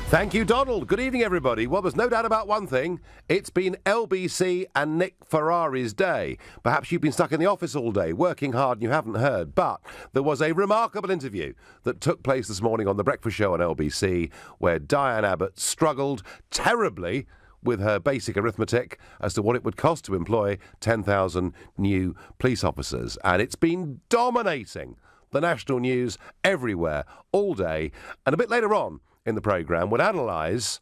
Thank you, Donald. Good evening, everybody. Well, there's no doubt about one thing. It's been LBC and Nick Farage's day. Perhaps you've been stuck in the office all day, working hard, and you haven't heard. But there was a remarkable interview that took place this morning on The Breakfast Show on LBC, where Diane Abbott struggled terribly with her basic arithmetic as to what it would cost to employ 10,000 new police officers. And it's been dominating the national news everywhere, all day. And a bit later on in the programme would analyse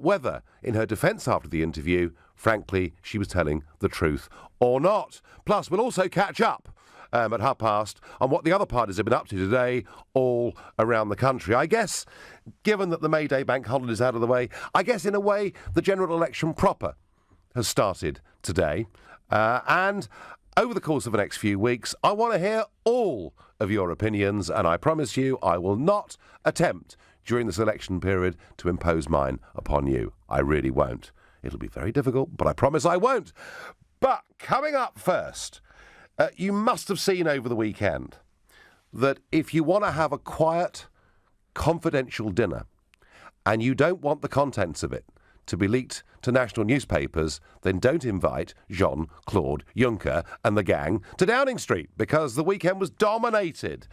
whether, in her defence after the interview, frankly, she was telling the truth or not. Plus, we'll also catch up at past on what the other parties have been up to today all around the country. I guess, given that the May Day bank holiday is out of the way, I guess in a way the general election proper has started today. And over the course of the next few weeks, I want to hear all of your opinions, and I promise you I will not attempt during this election period to impose mine upon you. I really won't. It'll be very difficult, but I promise I won't. But coming up first, you must have seen over the weekend that if you want to have a quiet, confidential dinner and you don't want the contents of it to be leaked to national newspapers, then don't invite Jean-Claude Juncker and the gang to Downing Street, because the weekend was dominated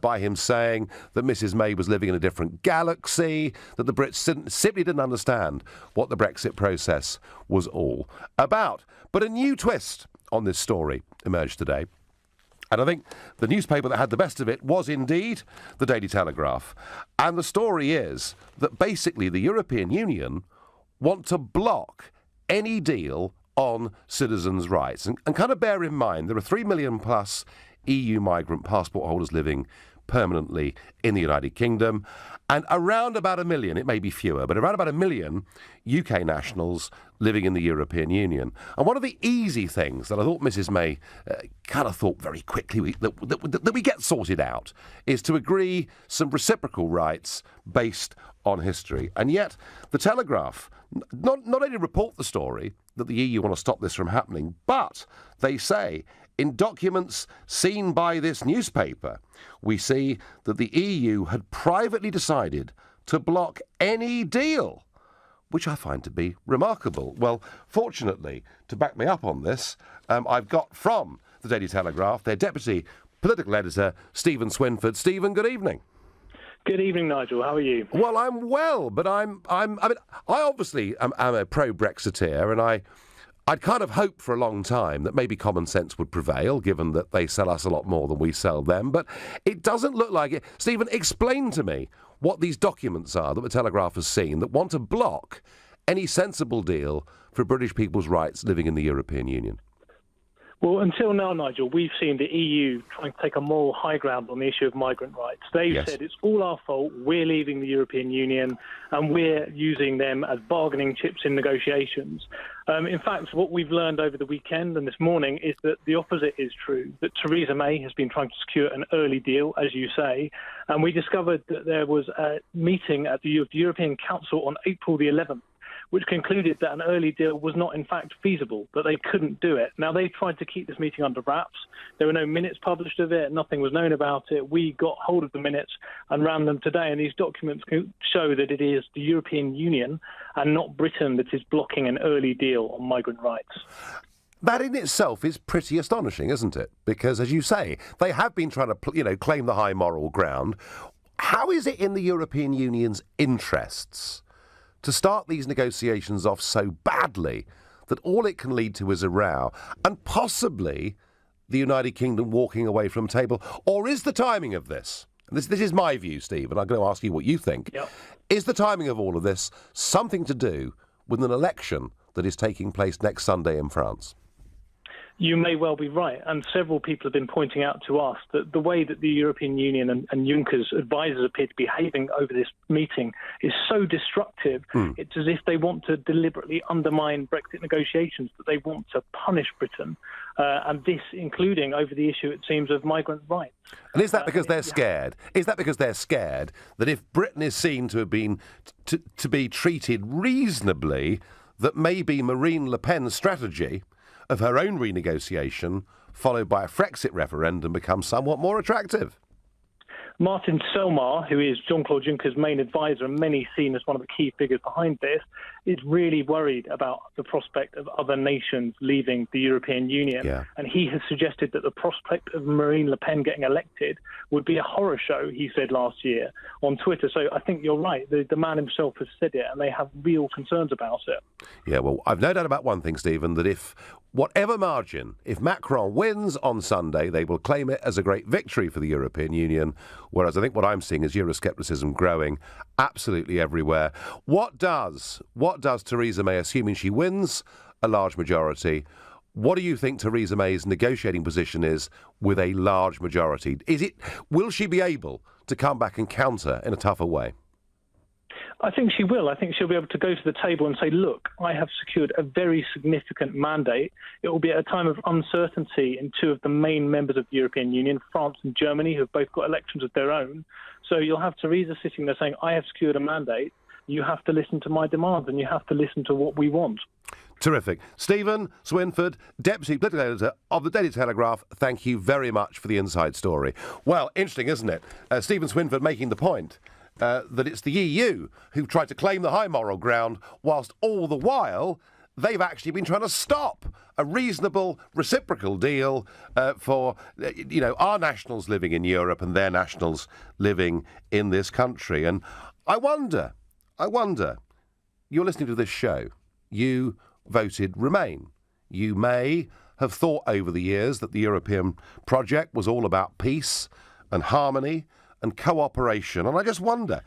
by him saying that Mrs May was living in a different galaxy, that the Brits simply didn't understand what the Brexit process was all about. But a new twist on this story emerged today. And I think the newspaper that had the best of it was indeed the Daily Telegraph. And the story is that basically the European Union want to block any deal on citizens' rights. And kind of bear in mind, there are 3 million plus EU migrant passport holders living permanently in the United Kingdom, and around about 1 million, it may be fewer, but around about 1 million UK nationals living in the European Union. And one of the easy things that I thought Mrs May kind of thought very quickly that we get sorted out is to agree some reciprocal rights based on history. And yet the Telegraph not only report the story that the EU want to stop this from happening, but they say in documents seen by this newspaper, we see that the EU had privately decided to block any deal, which I find to be remarkable. Well, fortunately, to back me up on this, I've got from the Daily Telegraph their deputy political editor, Stephen Swinford. Stephen, good evening. Good evening, Nigel. How are you? Well, I'm well, but I obviously am a pro-Brexiteer, and I'd kind of hoped for a long time that maybe common sense would prevail, given that they sell us a lot more than we sell them. But it doesn't look like it. Stephen, explain to me what these documents are that the Telegraph has seen that want to block any sensible deal for British people's rights living in the European Union. Well, until now, Nigel, we've seen the EU trying to take a moral high ground on the issue of migrant rights. They've said it's all our fault, we're leaving the European Union, and we're using them as bargaining chips in negotiations. In fact, what we've learned over the weekend and this morning is that the opposite is true, that Theresa May has been trying to secure an early deal, as you say, and we discovered that there was a meeting at the European Council on April the 11th, which concluded that an early deal was not, in fact, feasible, that they couldn't do it. Now, they tried to keep this meeting under wraps. There were no minutes published of it. Nothing was known about it. We got hold of the minutes and ran them today, and these documents show that it is the European Union and not Britain that is blocking an early deal on migrant rights. That in itself is pretty astonishing, isn't it? Because, as you say, they have been trying to, claim the high moral ground. How is it in the European Union's interests to start these negotiations off so badly that all it can lead to is a row and possibly the United Kingdom walking away from the table? Or is the timing of this, and this is my view, Steve, and I'm going to ask you what you think, is the timing of all of this something to do with an election that is taking place next Sunday in France? You may well be right, and several people have been pointing out to us that the way that the European Union and Juncker's advisors appear to be behaving over this meeting is so destructive. It's as if they want to deliberately undermine Brexit negotiations, that they want to punish Britain, and this including over the issue, it seems, of migrant rights. And is that because they're scared? Is that because they're scared that if Britain is seen to have been to be treated reasonably, that maybe Marine Le Pen's strategy of her own renegotiation, followed by a Frexit referendum, becomes somewhat more attractive? Martin Selmayr, who is Jean-Claude Juncker's main advisor and many seen as one of the key figures behind this, is really worried about the prospect of other nations leaving the European Union. Yeah. And he has suggested that the prospect of Marine Le Pen getting elected would be a horror show, he said last year on Twitter. So I think you're right. The man himself has said it, and they have real concerns about it. Yeah, well, I've no doubt about one thing, Stephen, that if whatever margin, if Macron wins on Sunday, they will claim it as a great victory for the European Union, whereas I think what I'm seeing is Euroscepticism growing absolutely everywhere. What does Theresa May, assuming she wins a large majority, what do you think Theresa May's negotiating position is with a large majority? Will she be able to come back and counter in a tougher way? I think she will. I think she'll be able to go to the table and say, look, I have secured a very significant mandate. It will be at a time of uncertainty in two of the main members of the European Union, France and Germany, who have both got elections of their own. So you'll have Theresa sitting there saying, I have secured a mandate. You have to listen to my demands and you have to listen to what we want. Terrific. Stephen Swinford, Deputy Political Editor of the Daily Telegraph, thank you very much for the inside story. Well, interesting, isn't it? Stephen Swinford making the point that it's the EU who've tried to claim the high moral ground, whilst all the while they've actually been trying to stop a reasonable reciprocal deal for our nationals living in Europe and their nationals living in this country. And I wonder, you're listening to this show, you voted Remain. You may have thought over the years that the European project was all about peace and harmony and cooperation. And I just wonder,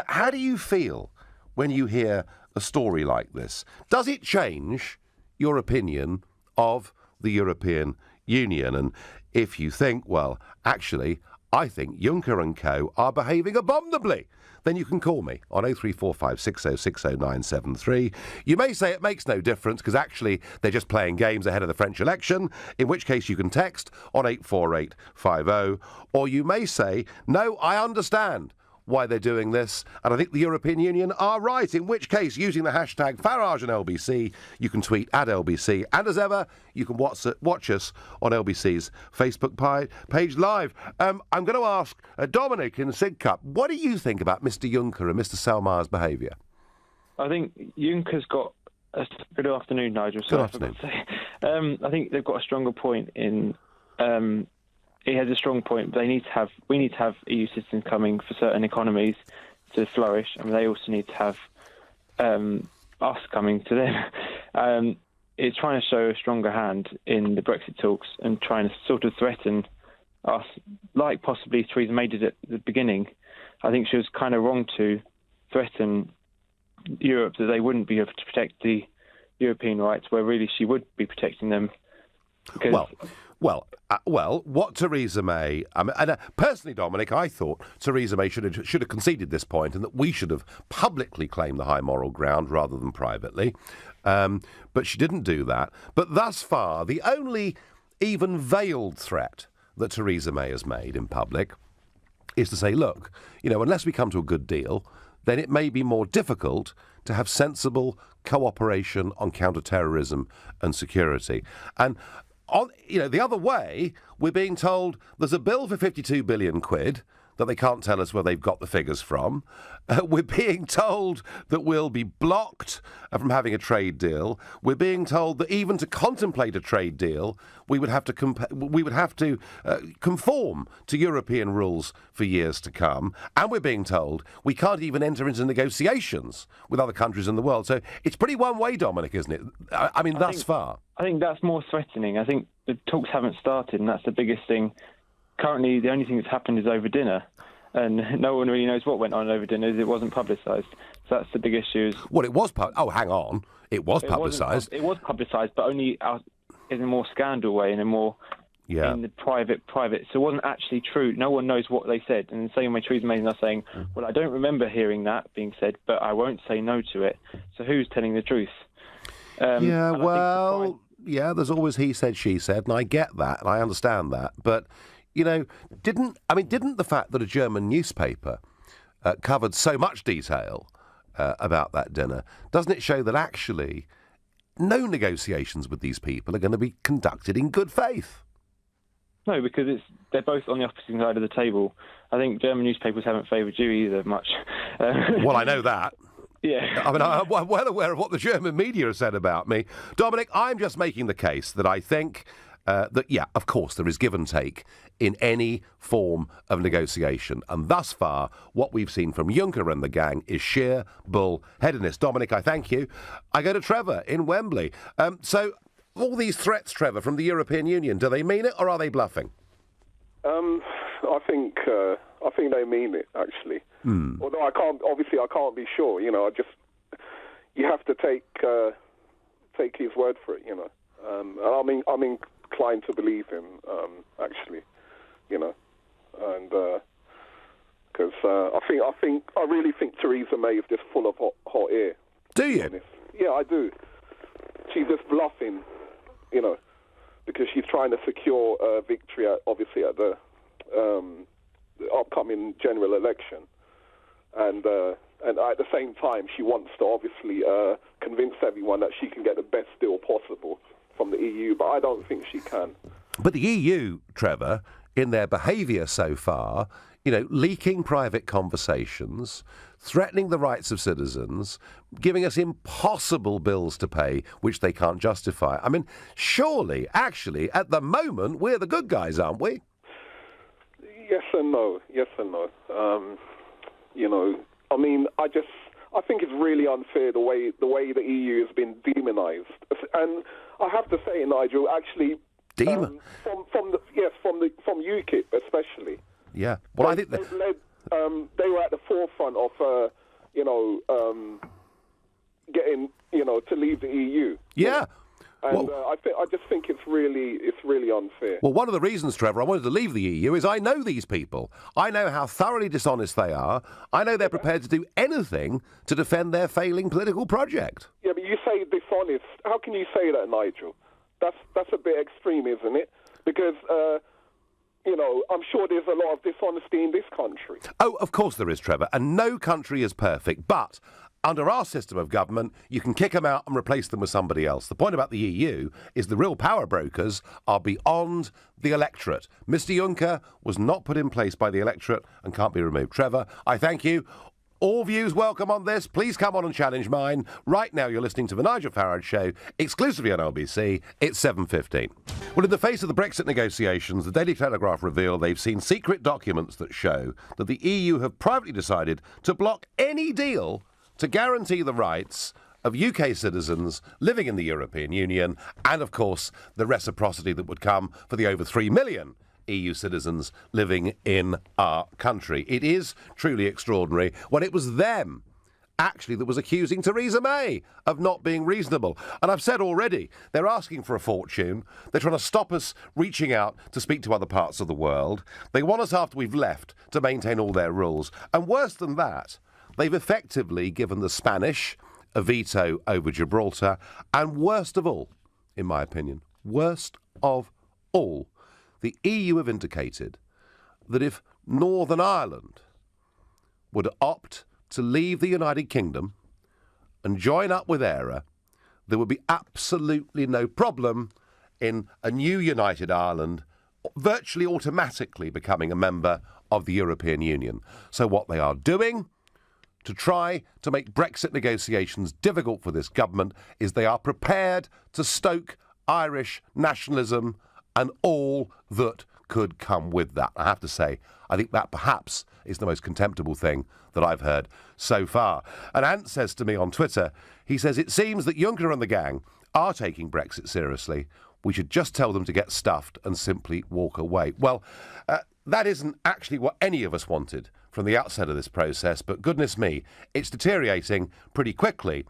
how do you feel when you hear a story like this? Does it change your opinion of the European Union? And if you think, well, actually, I think Juncker and co are behaving abominably, then you can call me on 0345 6060973. You may say it makes no difference because actually they're just playing games ahead of the French election, in which case you can text on 84850. Or you may say, no, I understand why they're doing this, and I think the European Union are right, in which case, using the hashtag Farage and LBC, you can tweet at LBC, and as ever, you can watch us on LBC's Facebook page live. I'm going to ask Dominic in Sidcup, what do you think about Mr Juncker and Mr Selmayr's behaviour? I think Juncker's got good afternoon, Nigel. Good afternoon. I think they've got a stronger point in... He has a strong point. We need to have EU citizens coming for certain economies to flourish, and they also need to have us coming to them. It's trying to show a stronger hand in the Brexit talks and trying to sort of threaten us, like possibly Theresa May did at the beginning. I think she was kind of wrong to threaten Europe that they wouldn't be able to protect the European rights, where really she would be protecting them. Well, what Theresa May... personally, Dominic, I thought Theresa May should have conceded this point and that we should have publicly claimed the high moral ground rather than privately. But she didn't do that. But thus far, the only even veiled threat that Theresa May has made in public is to say, look, unless we come to a good deal, then it may be more difficult to have sensible cooperation on counter-terrorism and security. And the other way, we're being told there's a bill for 52 billion quid that they can't tell us where they've got the figures from. We're being told that we'll be blocked from having a trade deal. We're being told that even to contemplate a trade deal, we would have to conform to European rules for years to come. And we're being told we can't even enter into negotiations with other countries in the world. So it's pretty one way, Dominic, isn't it? Thus far. I think that's more threatening. I think the talks haven't started, and that's the biggest thing. Currently, the only thing that's happened is over dinner, and no one really knows what went on over dinner. It wasn't publicised. So that's the big issue. Well, it was... hang on. It was publicised. It was publicised, but only in a more scandal way, in a more... Yeah. In the private. So it wasn't actually true. No one knows what they said. And the same way Theresa May is now saying, well, I don't remember hearing that being said, but I won't say no to it. So who's telling the truth? There's always he said, she said, and I get that, and I understand that. But, didn't the fact that a German newspaper covered so much detail about that dinner, doesn't it show that actually no negotiations with these people are going to be conducted in good faith? No, because they're both on the opposite side of the table. I think German newspapers haven't favoured you either much. Well, I know that. Yeah. I mean, I'm well aware of what the German media have said about me. Dominic, I'm just making the case that I think that, yeah, of course, there is give and take in any form of negotiation. And thus far, what we've seen from Juncker and the gang is sheer bull-headedness. Dominic, I thank you. I go to Trevor in Wembley. So all these threats, Trevor, from the European Union, do they mean it or are they bluffing? I think they mean it, actually. Although I can't be sure. You know, you have to take his word for it. You know, and I'm inclined to believe him, actually. You know, and because I really think Theresa May is just full of hot air. Do you? Yeah, I do. She's just bluffing, you know, because she's trying to secure a victory, obviously, at the upcoming general election. And at the same time, she wants to obviously convince everyone that she can get the best deal possible from the EU, but I don't think she can. But the EU, Trevor, in their behaviour so far, you know, leaking private conversations, threatening the rights of citizens, giving us impossible bills to pay, which they can't justify. I mean, surely, actually, at the moment, we're the good guys, aren't we? Yes and no. Yes and no. You know, I mean, I think it's really unfair the way the EU has been demonised, and I have to say, Nigel, actually, from UKIP especially. Yeah. Well, I think they were at the forefront of getting to leave the EU. Yeah. And I just think it's really unfair. Well, one of the reasons, Trevor, I wanted to leave the EU is I know these people. I know how thoroughly dishonest they are. I know they're prepared to do anything to defend their failing political project. Yeah, but you say dishonest. How can you say that, Nigel? That's a bit extreme, isn't it? Because, I'm sure there's a lot of dishonesty in this country. Oh, of course there is, Trevor. And no country is perfect. But under our system of government, you can kick them out and replace them with somebody else. The point about the EU is the real power brokers are beyond the electorate. Mr. Juncker was not put in place by the electorate and can't be removed. Trevor, I thank you. All views welcome on this. Please come on and challenge mine. Right now, you're listening to The Nigel Farage Show, exclusively on LBC. It's 7:15. Well, in the face of the Brexit negotiations, the Daily Telegraph reveal they've seen secret documents that show that the EU have privately decided to block any deal to guarantee the rights of UK citizens living in the European Union and, of course, the reciprocity that would come for the over 3 million EU citizens living in our country. It is truly extraordinary when it was them, actually, that was accusing Theresa May of not being reasonable. And I've said already, they're asking for a fortune. They're trying to stop us reaching out to speak to other parts of the world. They want us after we've left to maintain all their rules. And worse than that, they've effectively given the Spanish a veto over Gibraltar. And worst of all, in my opinion, worst of all, the EU have indicated that if Northern Ireland would opt to leave the United Kingdom and join up with ERA, there would be absolutely no problem in a new United Ireland virtually automatically becoming a member of the European Union. So what they are doing to try to make Brexit negotiations difficult for this government is they are prepared to stoke Irish nationalism and all that could come with that. I have to say, I think that perhaps is the most contemptible thing that I've heard so far. And Ant says to me on Twitter, he says, it seems that Juncker and the gang are taking Brexit seriously. We should just tell them to get stuffed and simply walk away. Well, that isn't actually what any of us wanted from the outset of this process, but goodness me, it's deteriorating pretty quickly.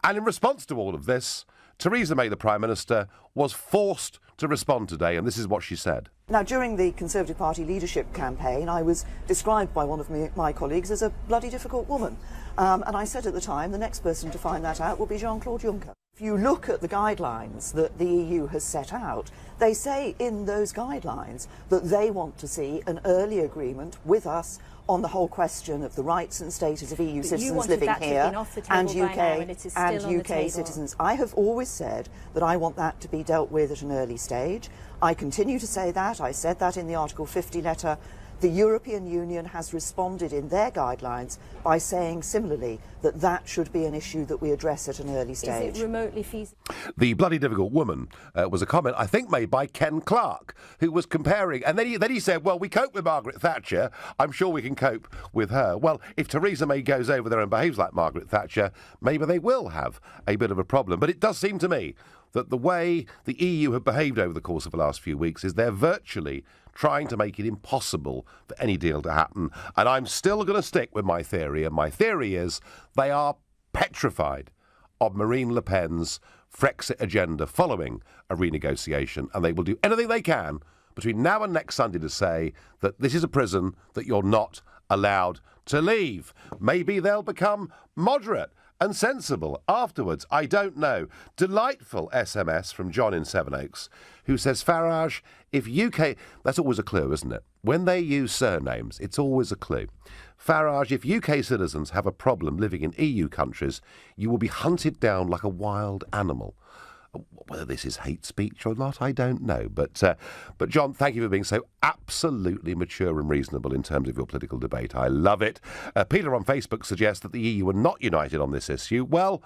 And in response to all of this, Theresa May, the Prime Minister, was forced to respond today, and this is what she said. Now, during the Conservative Party leadership campaign, I was described by one of my colleagues as a bloody difficult woman. And I said at the time, the next person to find that out will be Jean-Claude Juncker. If you look at the guidelines that the EU has set out, they say in those guidelines that they want to see an early agreement with us on the whole question of the rights and status of EU citizens living here and UK citizens. I have always said that I want that to be dealt with at an early stage. I continue to say that. I said that in the Article 50 letter. The European Union has responded in their guidelines by saying similarly that that should be an issue that we address at an early stage. Is it remotely feasible? The bloody difficult woman was a comment, I think, made by Ken Clarke, who was comparing, and then he said, well, we cope with Margaret Thatcher, I'm sure we can cope with her. Well, if Theresa May goes over there and behaves like Margaret Thatcher, maybe they will have a bit of a problem. But it does seem to me that the way the EU have behaved over the course of the last few weeks is they're virtually trying to make it impossible for any deal to happen. And I'm still going to stick with my theory, and my theory is they are petrified of Marine Le Pen's Frexit agenda following a renegotiation, and they will do anything they can between now and next Sunday to say that this is a prison that you're not allowed to leave. Maybe they'll become moderate and sensible afterwards. I don't know. Delightful SMS from John in Sevenoaks, who says, Farage, if UK... That's always a clue, isn't it? When they use surnames, it's always a clue. Farage, if UK citizens have a problem living in EU countries, you will be hunted down like a wild animal. Whether this is hate speech or not, I don't know. But John, thank you for being so absolutely mature and reasonable in terms of your political debate. I love it. Peter on Facebook suggests that the EU are not united on this issue. Well,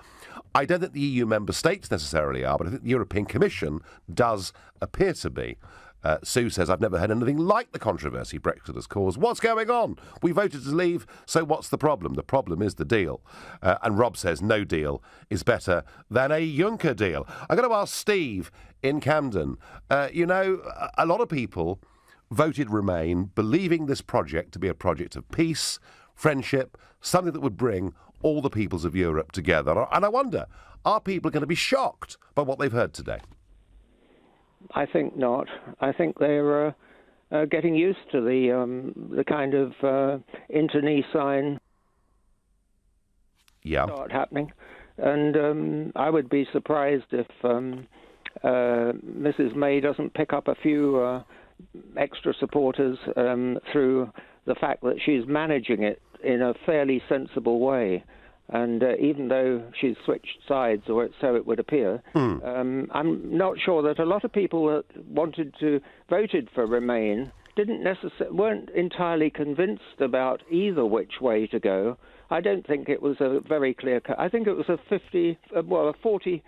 I don't think the EU member states necessarily are, but I think the European Commission does appear to be. Sue says, I've never heard anything like the controversy Brexit has caused. What's going on? We voted to leave, so what's the problem? The problem is the deal. And Rob says, no deal is better than a Juncker deal. I'm going to ask Steve in Camden. You know, a lot of people voted Remain, believing this project to be a project of peace, friendship, something that would bring all the peoples of Europe together. And I wonder, are people going to be shocked by what they've heard today? I think not. I think they're getting used to the kind of internecine start happening, and I would be surprised if Mrs. May doesn't pick up a few extra supporters through the fact that she's managing it in a fairly sensible way. And even though she's switched sides, or so it would appear, I'm not sure that a lot of people that voted for Remain weren't entirely convinced about either which way to go. I don't think it was a very clear cut. I think it was a 40,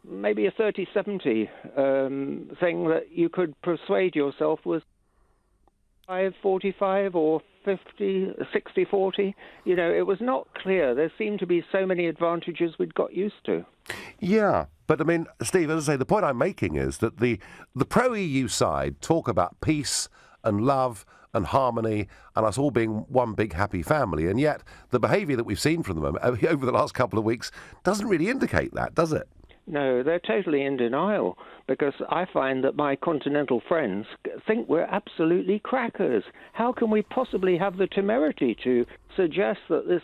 maybe a 30-70 thing that you could persuade yourself was 5-45 or 60-40. You know, it was not clear. There seemed to be so many advantages we'd got used to. Yeah, but I mean, Steve, as I say, the point I'm making is that the pro-EU side talk about peace and love and harmony and us all being one big happy family, and yet the behaviour that we've seen from them over the last couple of weeks doesn't really indicate that, does it? No, they're totally in denial, because I find that my continental friends think we're absolutely crackers. How can we possibly have the temerity to suggest that this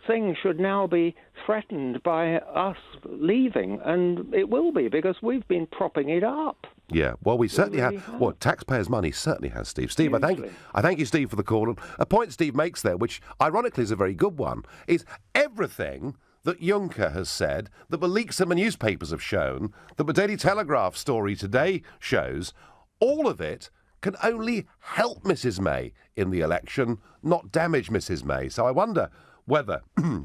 thing should now be threatened by us leaving? And it will be, because we've been propping it up. Yeah, well, we certainly have. Well, taxpayers' money certainly has, Steve. Steve, I thank you, Steve, for the call. And a point Steve makes there, which ironically is a very good one, is everything that Juncker has said, that the leaks in the newspapers have shown, that the Daily Telegraph story today shows, all of it can only help Mrs May in the election, not damage Mrs May. So I wonder whether, I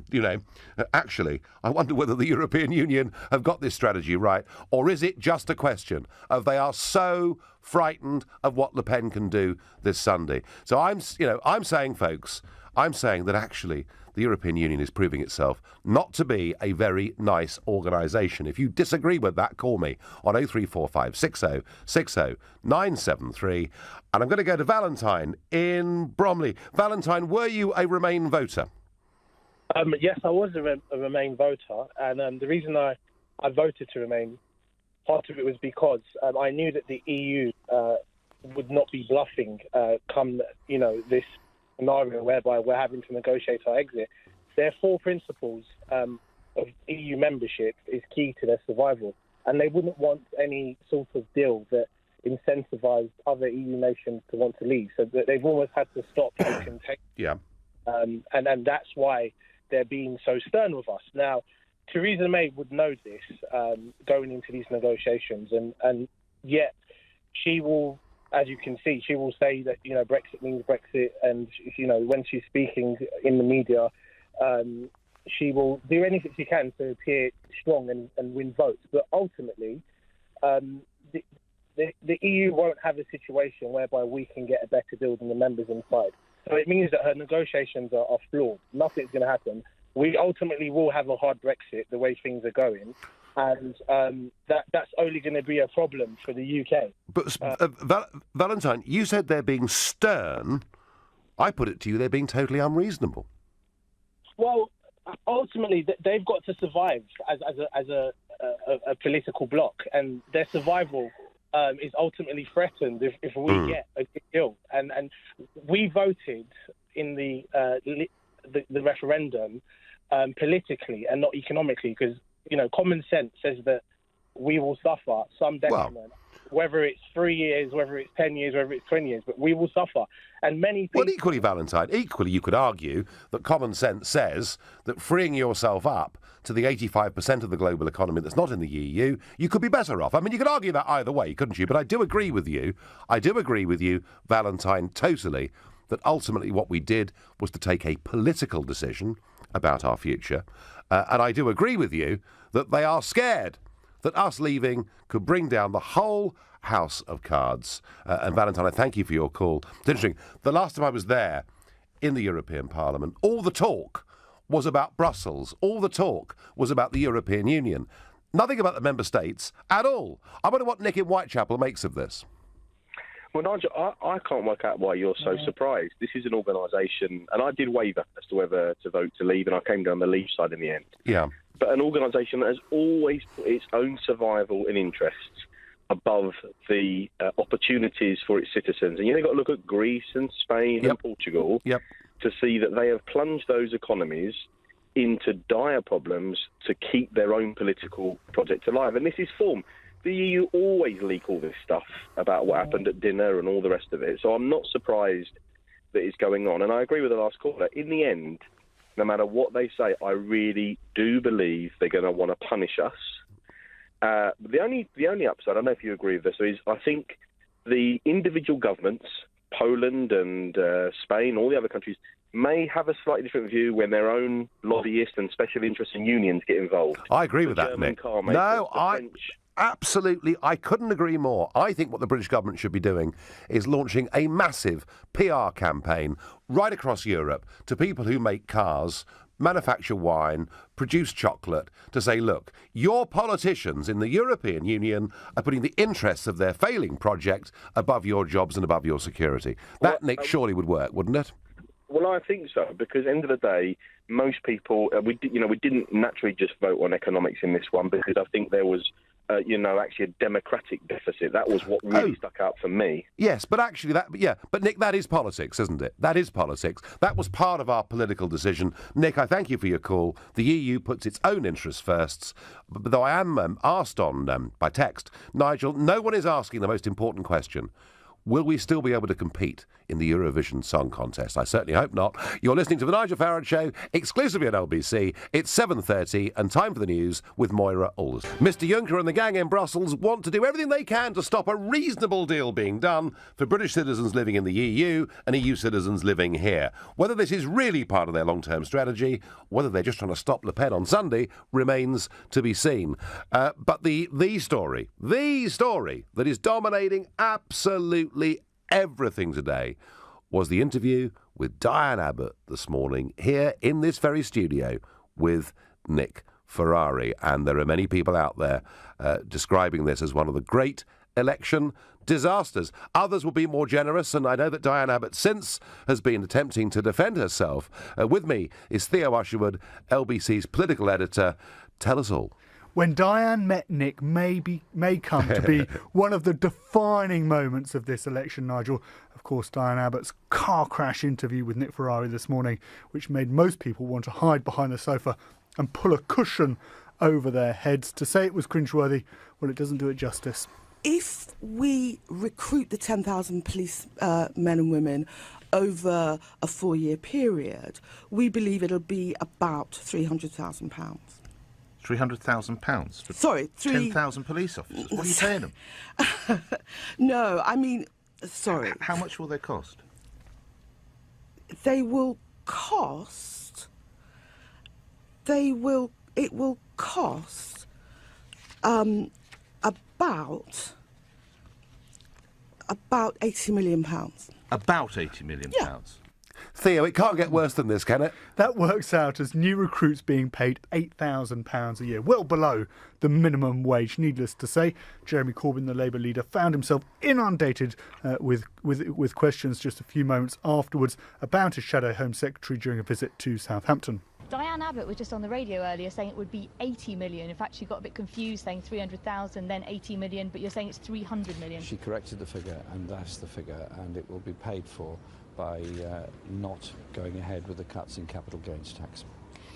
wonder whether the European Union have got this strategy right, or is it just a question of they are so frightened of what Le Pen can do this Sunday? So I'm saying, folks, that actually the European Union is proving itself not to be a very nice organisation. If you disagree with that, call me on 0345 60 60 973. And I'm going to go to Valentine in Bromley. Valentine, were you a Remain voter? Yes, I was a Remain voter, and the reason I voted to Remain, part of it was because I knew that the EU would not be bluffing come, this scenario whereby we're having to negotiate our exit. There are four principles of EU membership is key to their survival. And they wouldn't want any sort of deal that incentivised other EU nations to want to leave. So that they've almost had to stop and take. Yeah. And that's why they're being so stern with us. Now, Theresa May would know this going into these negotiations, and yet she will, as you can see, she will say that, you know, Brexit means Brexit, and, you know, when she's speaking in the media, she will do anything she can to appear strong and win votes. But ultimately, the EU won't have a situation whereby we can get a better deal than the members inside. So it means that her negotiations are flawed. Nothing's going to happen. We ultimately will have a hard Brexit the way things are going. And that's only going to be a problem for the UK. But Valentine, you said they're being stern. I put it to you, they're being totally unreasonable. Well, ultimately, they've got to survive as a political bloc, and their survival is ultimately threatened if we get a good deal. And we voted in the referendum politically and not economically, because, you know, common sense says that we will suffer some detriment, whether it's 3 years, whether it's 10 years, whether it's 20 years, but we will suffer. And many people... Well, equally, Valentine, you could argue that common sense says that freeing yourself up to the 85% of the global economy that's not in the EU, you could be better off. I mean, you could argue that either way, couldn't you? But I do agree with you, Valentine, totally, that ultimately what we did was to take a political decision about our future. And I do agree with you that they are scared that us leaving could bring down the whole house of cards. And Valentine, I thank you for your call. It's interesting. The last time I was there in the European Parliament, all the talk was about Brussels. All the talk was about the European Union. Nothing about the member states at all. I wonder what Nick in Whitechapel makes of this. Well, Nigel, I can't work out why you're so surprised. This is an organisation, and I did waver as to whether to vote to leave, and I came down the leave side in the end. Yeah. But an organisation that has always put its own survival and interests above the opportunities for its citizens. And you've got to look at Greece and Spain and Portugal to see that they have plunged those economies into dire problems to keep their own political project alive. And this is form. The EU always leak all this stuff about what happened at dinner and all the rest of it. So I'm not surprised that it's going on. And I agree with the last caller. In the end, no matter what they say, I really do believe they're going to want to punish us. The only upside, I don't know if you agree with this, is I think the individual governments, Poland and Spain, all the other countries, may have a slightly different view when their own lobbyists and special interests and unions get involved. I agree with that, Nick. Absolutely, I couldn't agree more. I think what the British government should be doing is launching a massive PR campaign right across Europe to people who make cars, manufacture wine, produce chocolate, to say, look, your politicians in the European Union are putting the interests of their failing project above your jobs and above your security. That, Nick, surely would work, wouldn't it? Well, I think so, because at the end of the day, most people, we didn't naturally just vote on economics in this one, because I think there was, actually a democratic deficit. That was what really stuck out for me. Yes, but actually, but Nick, that is politics, isn't it? That is politics. That was part of our political decision. Nick, I thank you for your call. The EU puts its own interests first, but though I am asked on by text, Nigel, no one is asking the most important question. Will we still be able to compete in the Eurovision Song Contest? I certainly hope not. You're listening to The Nigel Farage Show, exclusively on LBC. It's 7:30 and time for the news with Moira Alderson. Mr Juncker and the gang in Brussels want to do everything they can to stop a reasonable deal being done for British citizens living in the EU and EU citizens living here. Whether this is really part of their long-term strategy, whether they're just trying to stop Le Pen on Sunday, remains to be seen. But the story that is dominating absolutely everything today was the interview with Diane Abbott this morning here in this very studio with Nick Farage. And there are many people out there describing this as one of the great election disasters. Others will be more generous, and I know that Diane Abbott since has been attempting to defend herself. With me is Theo Usherwood, LBC's political editor. Tell us all. When Diane met Nick may come to be one of the defining moments of this election, Nigel. Of course, Diane Abbott's car crash interview with Nick Ferrari this morning, which made most people want to hide behind the sofa and pull a cushion over their heads. To say it was cringeworthy, well, it doesn't do it justice. If we recruit the 10,000 police men and women over a 4-year period, we believe it'll be about £300,000. £300,000? Sorry, 10,000 police officers? What are you paying them? No, I mean, sorry. How much will they cost? They will cost... It will cost about £80 million. About £80 million? Yeah. Theo, it can't get worse than this, can it? That works out as new recruits being paid £8,000 a year, well below the minimum wage. Needless to say, Jeremy Corbyn, the Labour leader, found himself inundated with questions just a few moments afterwards about his shadow Home Secretary during a visit to Southampton. Diane Abbott was just on the radio earlier saying it would be 80 million. In fact, she got a bit confused saying 300,000, then 80 million, but you're saying it's 300 million. She corrected the figure, and that's the figure, and it will be paid for by not going ahead with the cuts in capital gains tax.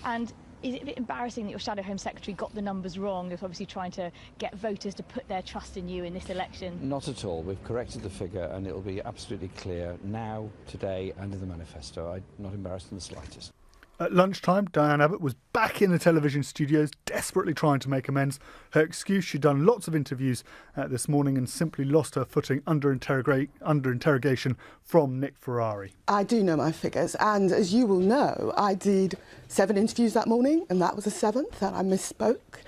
And is it a bit embarrassing that your shadow Home Secretary got the numbers wrong? You're obviously trying to get voters to put their trust in you in this election. Not at all. We've corrected the figure, and it will be absolutely clear now, today, and in the manifesto. I'm not embarrassed in the slightest. At lunchtime, Diane Abbott was back in the television studios, desperately trying to make amends. Her excuse, she'd done lots of interviews this morning and simply lost her footing under interrogation from Nick Ferrari. I do know my figures, and as you will know, I did 7 interviews that morning, and that was the 7th, and I misspoke,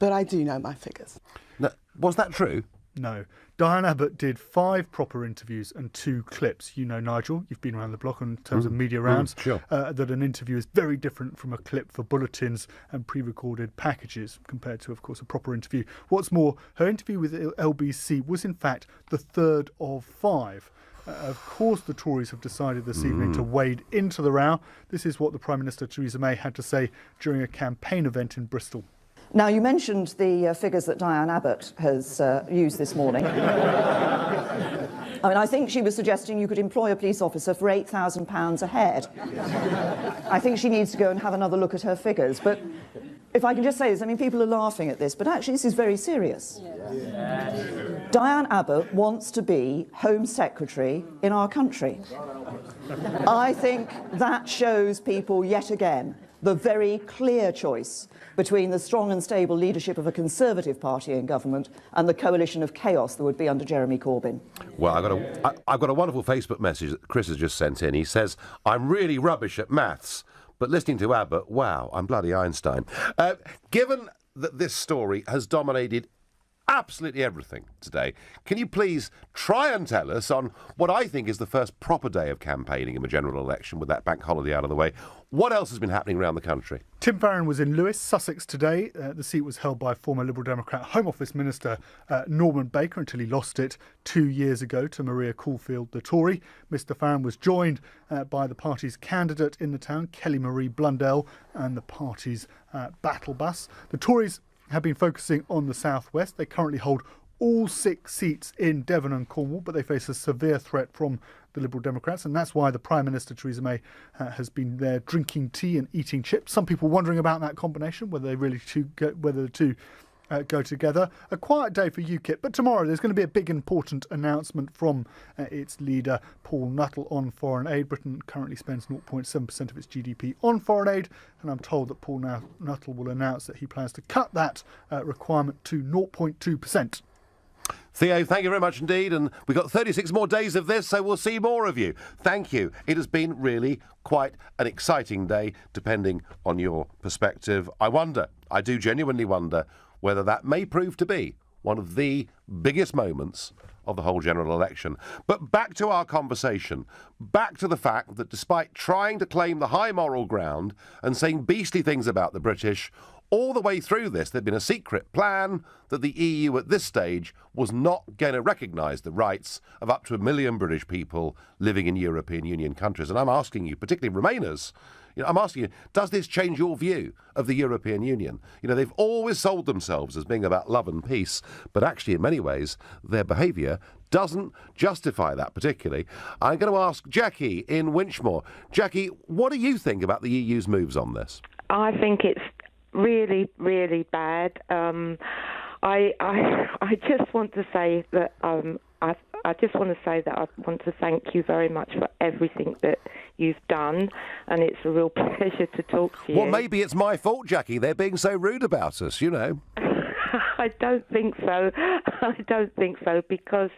but I do know my figures. No, was that true? No. Diane Abbott did 5 proper interviews and 2 clips. You know, Nigel, you've been around the block in terms of media rounds, sure. That an interview is very different from a clip for bulletins and pre-recorded packages compared to, of course, a proper interview. What's more, her interview with LBC was, in fact, the 3rd of 5. Of course, the Tories have decided this evening to wade into the row. This is what the Prime Minister, Theresa May, had to say during a campaign event in Bristol. Now, you mentioned the figures that Diane Abbott has used this morning. I mean, I think she was suggesting you could employ a police officer for £8,000 a head. I think she needs to go and have another look at her figures. But if I can just say this, I mean, people are laughing at this, but actually this is very serious. Diane Abbott wants to be Home Secretary in our country. I think that shows people yet again the very clear choice between the strong and stable leadership of a Conservative party in government and the coalition of chaos that would be under Jeremy Corbyn. Well, I've got a wonderful Facebook message that Chris has just sent in. He says, I'm really rubbish at maths, but listening to Abbott, wow, I'm bloody Einstein. Given that this story has dominated absolutely everything today, can you please try and tell us on what I think is the first proper day of campaigning in the general election with that bank holiday out of the way? What else has been happening around the country? Tim Farron was in Lewes, Sussex today. The seat was held by former Liberal Democrat Home Office Minister Norman Baker until he lost it 2 years ago to Maria Caulfield, the Tory. Mr Farron was joined by the party's candidate in the town, Kelly Marie Blundell, and the party's battle bus. The Tories have been focusing on the southwest. They currently hold all 6 seats in Devon and Cornwall, but they face a severe threat from the Liberal Democrats, and that's why the Prime Minister, Theresa May, has been there drinking tea and eating chips. Some people wondering about that combination, whether the two go together. A quiet day for UKIP, but tomorrow there's going to be a big important announcement from its leader, Paul Nuttall, on foreign aid. Britain currently spends 0.7% of its GDP on foreign aid, and I'm told that Paul Nuttall will announce that he plans to cut that requirement to 0.2%. Theo, thank you very much indeed, and we've got 36 more days of this, so we'll see more of you. Thank you. It has been really quite an exciting day, depending on your perspective. I do genuinely wonder whether that may prove to be one of the biggest moments of the whole general election. But back to our conversation, back to the fact that despite trying to claim the high moral ground and saying beastly things about the British, all the way through this, there'd been a secret plan that the EU at this stage was not going to recognise the rights of up to 1 million British people living in European Union countries. And I'm asking you, particularly Remainers, I'm asking you, does this change your view of the European Union? They've always sold themselves as being about love and peace, but actually, in many ways, their behaviour doesn't justify that particularly. I'm going to ask Jackie in Winchmore. Jackie, what do you think about the EU's moves on this? I think it's really, really bad. I just want to say that I just want to say that I want to thank you very much for everything that you've done, and it's a real pleasure to talk to you. Well, maybe it's my fault, Jackie. They're being so rude about us, I don't think so. I don't think so, because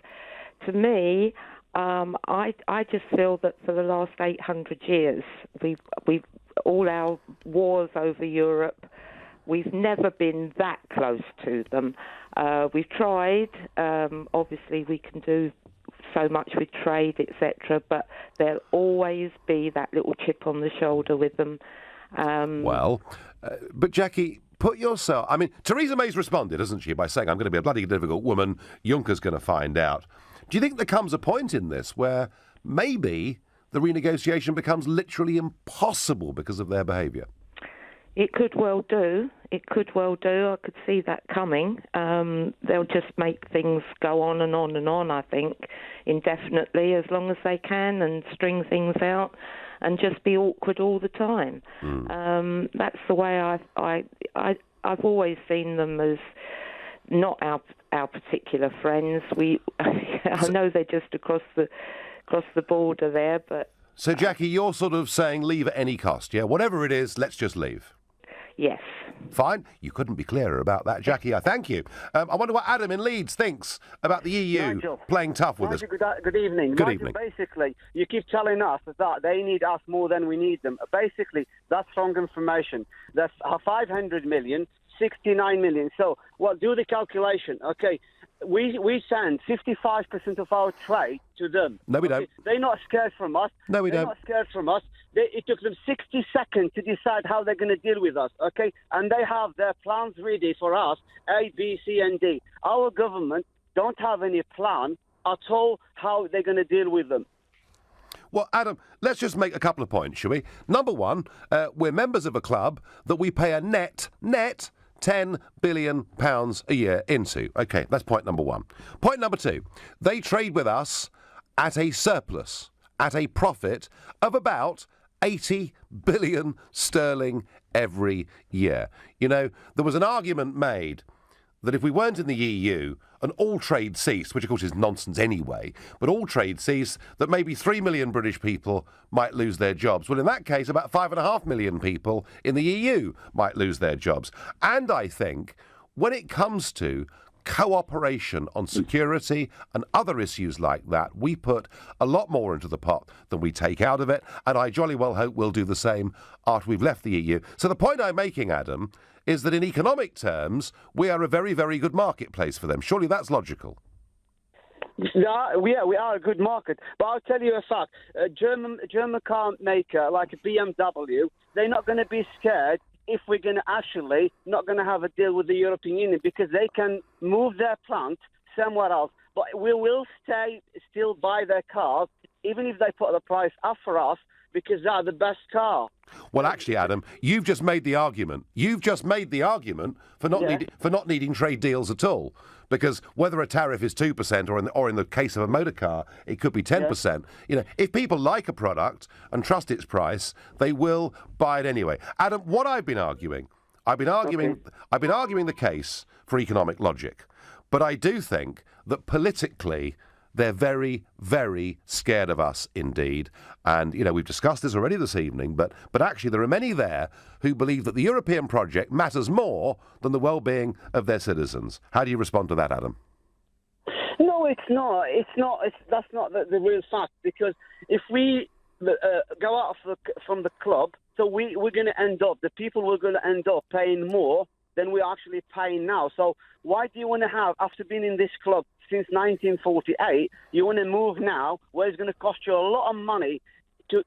to me, I just feel that for the last 800 years, we've all our wars over Europe, we've never been that close to them. We've tried. Obviously, we can do so much with trade, etc., but there'll always be that little chip on the shoulder with them. But Jackie, put yourself... I mean, Theresa May's responded, hasn't she, by saying, I'm going to be a bloody difficult woman, Juncker's going to find out. Do you think there comes a point in this where maybe the renegotiation becomes literally impossible because of their behaviour? It could well do. It could well do. I could see that coming. They'll just make things go on and on and on, I think, indefinitely, as long as they can, and string things out and just be awkward all the time. That's the way I've always seen them, as not our particular friends. I know they're just across the border there, but... So, Jackie, you're sort of saying leave at any cost, yeah? Whatever it is, let's just leave. Yes. Fine. You couldn't be clearer about that, Jackie. I thank you. I wonder what Adam in Leeds thinks about the EU playing tough with us. Good evening. Good evening. Basically, you keep telling us that they need us more than we need them. Basically, that's wrong information. That's 500 million, 69 million. So, do the calculation. Okay, we send 55% of our trade to them. No, we don't. They're not scared from us. No, we don't. They're not scared from us. It took them 60 seconds to decide how they're going to deal with us, okay? And they have their plans ready for us, A, B, C, and D. Our government don't have any plan at all how they're going to deal with them. Well, Adam, let's just make a couple of points, shall we? Number one, we're members of a club that we pay a net £10 billion a year into. OK, that's point number one. Point number two, they trade with us at a surplus, at a profit of about 80 billion sterling every year. There was an argument made that if we weren't in the EU and all trade ceased, which of course is nonsense anyway, but all trade ceased, that maybe 3 million British people might lose their jobs. Well, in that case, about 5.5 million people in the EU might lose their jobs. And I think when it comes to cooperation on security and other issues like that, we put a lot more into the pot than we take out of it, and I jolly well hope we'll do the same after we've left the EU. So the point I'm making, Adam, is that in economic terms, we are a very, very good marketplace for them. Surely that's logical. Yeah, we are a good market. But I'll tell you a fact. A German car maker like a BMW, they're not going to be scared if we're going to actually not going to have a deal with the European Union, because they can move their plant somewhere else. But we will still buy their cars, even if they put the price up for us, because they're the best car. Well, actually, Adam, you've just made the argument. You've just made the argument for not needing trade deals at all. Because whether a tariff is 2% or in the case of a motor car, it could be 10%. If people like a product and trust its price, they will buy it anyway. Adam, what I've been arguing the case for economic logic. But I do think that politically they're very, very scared of us indeed. And, we've discussed this already this evening, but actually there are many there who believe that the European project matters more than the well-being of their citizens. How do you respond to that, Adam? No, it's not. That's not the real fact, because if we go out from the club, so we're going to end up, the people were going to end up paying more than we're actually paying now. So why do you want to have, after being in this club since 1948, you want to move now where it's going to cost you a lot of money to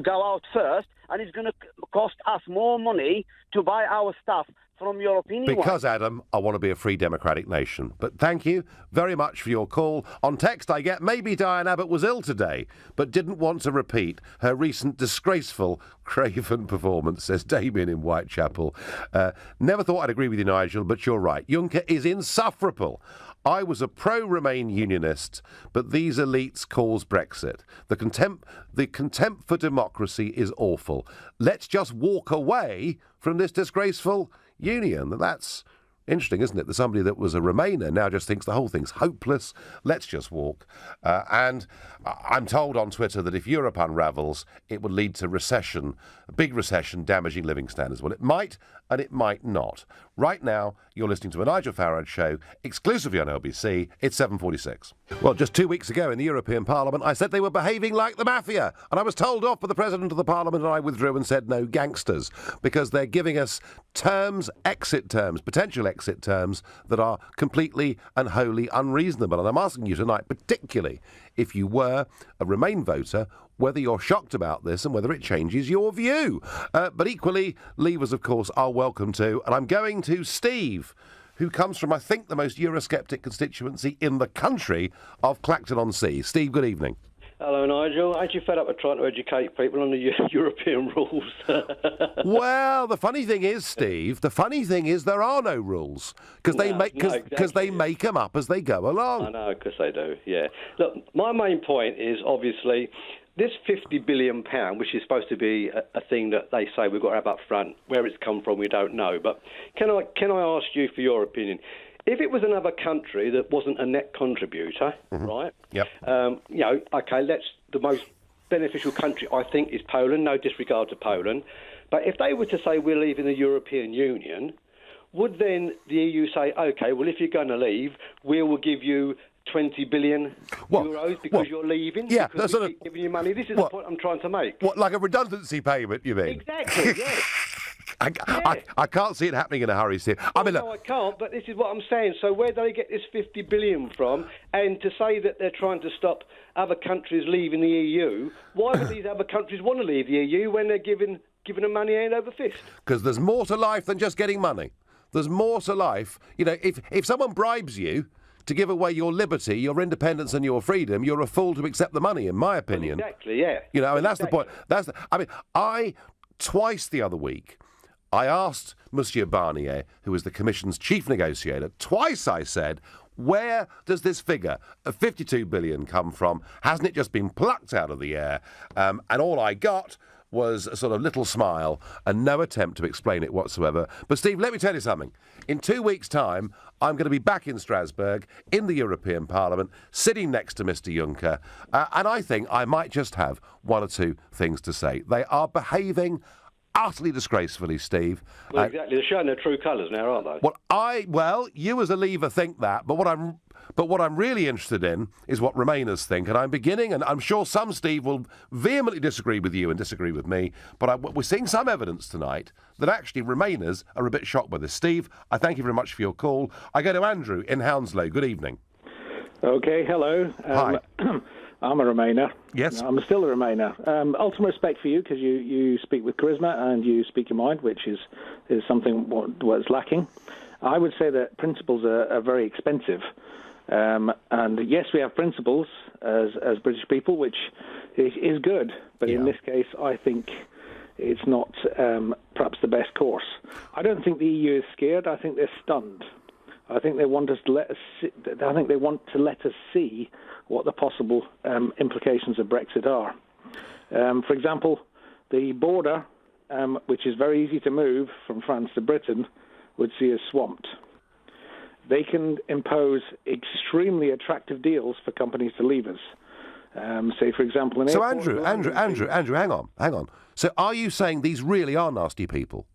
go out first, and it's going to cost us more money to buy our stuff from European Union. Because, Adam, I want to be a free democratic nation. But thank you very much for your call. On text I get, maybe Diane Abbott was ill today, but didn't want to repeat her recent disgraceful Craven performance, says Damien in Whitechapel. Never thought I'd agree with you, Nigel, but you're right. Juncker is insufferable. I was a pro-Remain unionist, but these elites cause Brexit. The contempt for democracy is awful. Let's just walk away from this disgraceful union. That's interesting, isn't it? That somebody that was a Remainer now just thinks the whole thing's hopeless. Let's just walk. And I'm told on Twitter that if Europe unravels, it would lead to recession, a big recession, damaging living standards. Well, it might and it might not. Right now, you're listening to a Nigel Farage show, exclusively on LBC. It's 7:46. Well, just 2 weeks ago in the European Parliament, I said they were behaving like the mafia, and I was told off by the President of the Parliament, and I withdrew and said no gangsters, because they're giving us terms, exit terms, potential exit terms that are completely and wholly unreasonable. And I'm asking you tonight, particularly if you were a Remain voter, whether you're shocked about this and whether it changes your view. But equally, leavers, of course, are welcome too. And I'm going to Steve, who comes from, I think, the most Eurosceptic constituency in the country of Clacton-on-Sea. Steve, good evening. Hello, Nigel. Aren't you fed up with trying to educate people on the European rules? Well, the funny thing is, Steve, there are no rules because they make them up as they go along. I know, because they do, yeah. Look, my main point is, obviously, this £50 billion, which is supposed to be a thing that they say we've got to have up front, where it's come from we don't know. But can I ask you for your opinion? If it was another country that wasn't a net contributor, right? Yep. The most beneficial country, I think, is Poland. No disregard to Poland. But if they were to say we're leaving the European Union, would then the EU say, OK, well, if you're going to leave, we will give you 20 billion euros because you're leaving? Yeah, because that's we keep giving you money. This is the point I'm trying to make. What, like a redundancy payment, you mean? Exactly, yes. I can't see it happening in a hurry, Steve. No, I can't, but this is what I'm saying. So where do they get this 50 billion from? And to say that they're trying to stop other countries leaving the EU, why would these other countries want to leave the EU when they're giving them money hand over fist? Because there's more to life than just getting money. There's more to life. You know, if someone bribes you to give away your liberty, your independence and your freedom, you're a fool to accept the money, in my opinion. Exactly, yeah. You know, and that's the point. Twice the other week, I asked Monsieur Barnier, who is the Commission's chief negotiator, twice I said, where does this figure of 52 billion come from? Hasn't it just been plucked out of the air? And all I got was a sort of little smile and no attempt to explain it whatsoever. But, Steve, let me tell you something. In 2 weeks' time, I'm going to be back in Strasbourg, in the European Parliament, sitting next to Mr Juncker, and I think I might just have one or two things to say. They are behaving utterly disgracefully, Steve. Well, exactly. They're showing their true colours now, aren't they? Well, you as a Leaver think that, but what I'm really interested in is what Remainers think, and I'm beginning, and I'm sure some, Steve, will vehemently disagree with you and disagree with me, but we're seeing some evidence tonight that actually Remainers are a bit shocked by this. Steve, I thank you very much for your call. I go to Andrew in Hounslow. Good evening. OK, hello. Hi. I'm a Remainer. Yes. I'm still a Remainer. Ultimate respect for you, because you speak with charisma and you speak your mind, which is something what's lacking. I would say that principles are very expensive. And yes, we have principles as British people, which is good. But in this case, I think it's not perhaps the best course. I don't think the EU is scared. I think they're stunned. I think they want us to let us see what the possible implications of Brexit are. For example, the border, which is very easy to move from France to Britain, would see us swamped. They can impose extremely attractive deals for companies to leave us. Say, for example, an airport... So, Andrew, hang on. So are you saying these really are nasty people?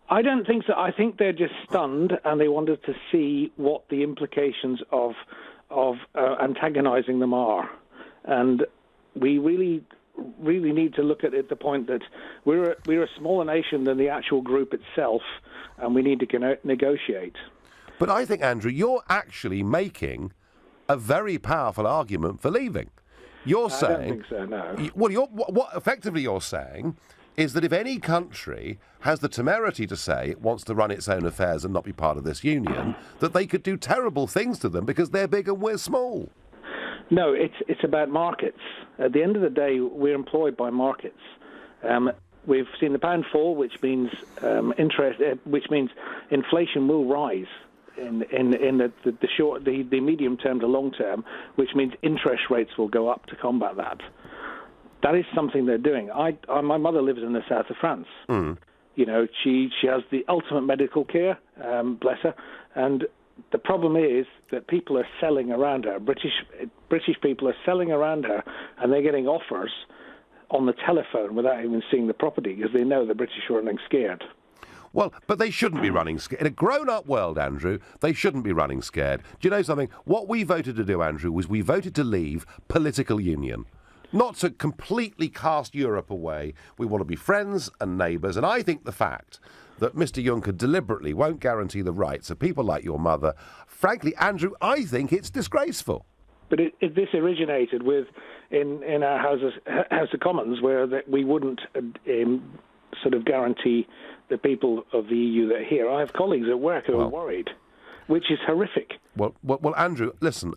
I don't think so. I think they're just stunned and they wanted to see what the implications of antagonising them are. And we really need to look at it the point that we're a smaller nation than the actual group itself, and we need to negotiate. But I think, Andrew, you're actually making a very powerful argument for leaving. You're saying... I don't think so, no. Well, what effectively you're saying is that if any country has the temerity to say it wants to run its own affairs and not be part of this union, that they could do terrible things to them because they're big and we're small. No, it's about markets. At the end of the day, we're employed by markets. We've seen the pound fall, which means which means inflation will rise in the medium term to long term, which means interest rates will go up to combat that. That is something they're doing. My mother lives in the south of France. Mm. You know, she has the ultimate medical care, bless her, and the problem is that people are selling around her. British people are selling around her, and they're getting offers on the telephone without even seeing the property because they know the British are running scared. Well, but they shouldn't be running scared. In a grown-up world, Andrew, they shouldn't be running scared. Do you know something? What we voted to do, Andrew, was we voted to leave political union. Not to completely cast Europe away. We want to be friends and neighbours. And I think the fact that Mr Juncker deliberately won't guarantee the rights of people like your mother, frankly, Andrew, I think it's disgraceful. But this originated in our House of Commons, where we wouldn't sort of guarantee the people of the EU that are here. I have colleagues at work who are worried, which is horrific. Well, Andrew, listen,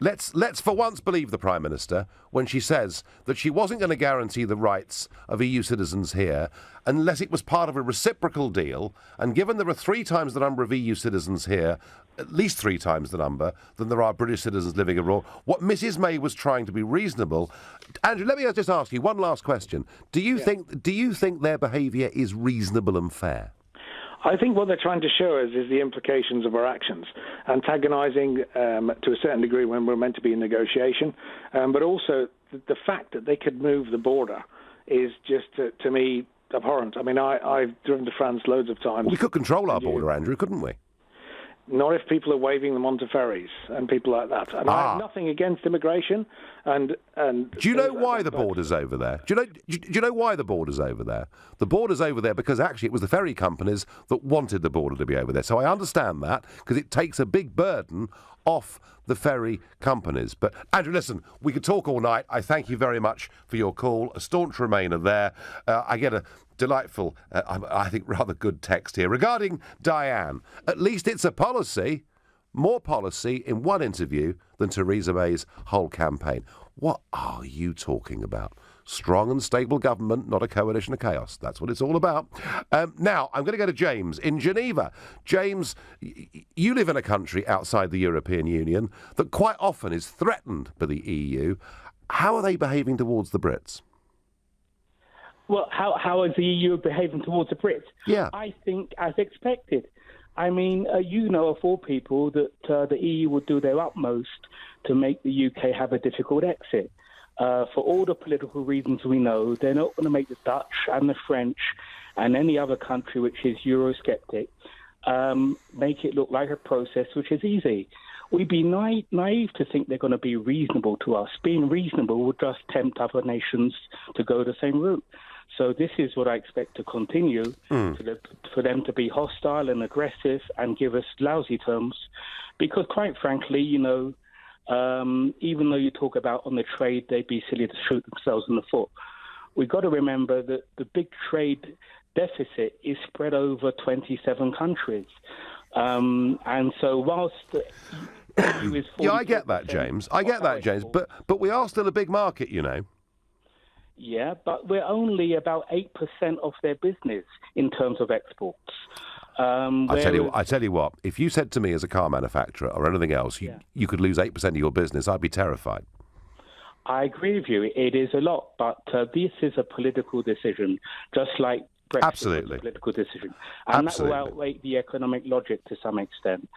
Let's for once believe the Prime Minister when she says that she wasn't going to guarantee the rights of EU citizens here unless it was part of a reciprocal deal, and given there are 3 times the number of EU citizens here, at least 3 times the number, than there are British citizens living abroad, what Mrs May was trying to be reasonable. Andrew, let me just ask you one last question. Do you think their behaviour is reasonable and fair? I think what they're trying to show us is the implications of our actions, antagonising to a certain degree when we're meant to be in negotiation, but also the fact that they could move the border is just, to me, abhorrent. I mean, I've driven to France loads of times. We could control our border, Andrew, couldn't we? Not if people are waving them onto ferries and people like that. And I have nothing against immigration. And do you know why the border's over there? Do you know why the border's over there? The border's over there because actually it was the ferry companies that wanted the border to be over there. So I understand that because it takes a big burden off the ferry companies. But Andrew, listen, we could talk all night. I thank you very much for your call. A staunch Remainer there. I get a delightful, I think rather good text here regarding Diane. At least it's a policy, more policy in one interview than Theresa May's whole campaign. What are you talking about? Strong and stable government, not a coalition of chaos. That's what it's all about. Now, I'm going to go to James in Geneva. James, you live in a country outside the European Union that quite often is threatened by the EU. How are they behaving towards the Brits? Well, how is the EU behaving towards the Brits? Yeah. I think as expected. I mean, you know of all people that the EU would do their utmost to make the UK have a difficult exit. For all the political reasons we know, they're not going to make the Dutch and the French and any other country which is Eurosceptic make it look like a process which is easy. We'd be naive to think they're going to be reasonable to us. Being reasonable would just tempt other nations to go the same route. So this is what I expect to continue, for them to be hostile and aggressive and give us lousy terms. Because quite frankly, you know, even though you talk about on the trade, they'd be silly to shoot themselves in the foot. We've got to remember that the big trade deficit is spread over 27 countries. And so whilst the EU is 40%... Yeah, I get that, James. I get that, James. But we are still a big market, you know. Yeah, but we're only about 8% of their business in terms of exports. I tell you what, if you said to me as a car manufacturer or anything else, you could lose 8% of your business, I'd be terrified. I agree with you. It is a lot, but this is a political decision, just like Brexit was a political decision. And that will outweigh the economic logic to some extent.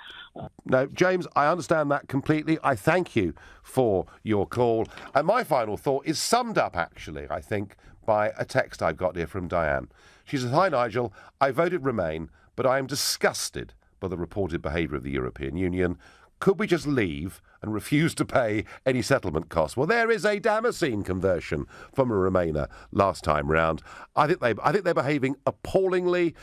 No, James, I understand that completely. I thank you for your call. And my final thought is summed up, actually, I think, by a text I've got here from Diane. She says, "Hi, Nigel. I voted Remain, but I am disgusted by the reported behaviour of the European Union. Could we just leave and refuse to pay any settlement costs. Well, there is a Damascene conversion from a Remainer last time round. I think they're behaving appallingly.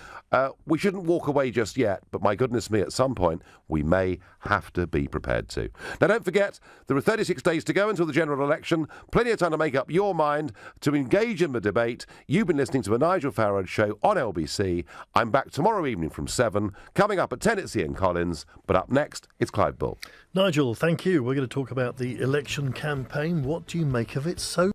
We shouldn't walk away just yet, but my goodness me, at some point we may have to be prepared to. Now, don't forget, there are 36 days to go until the general election. Plenty of time to make up your mind, to engage in the debate. You've been listening to a Nigel Farage show on LBC. I'm back tomorrow evening from 7. Coming up at 10, it's Ian Collins. But up next, it's Clive Bull. Nigel, thank you. We're going to talk about the election campaign. What do you make of it so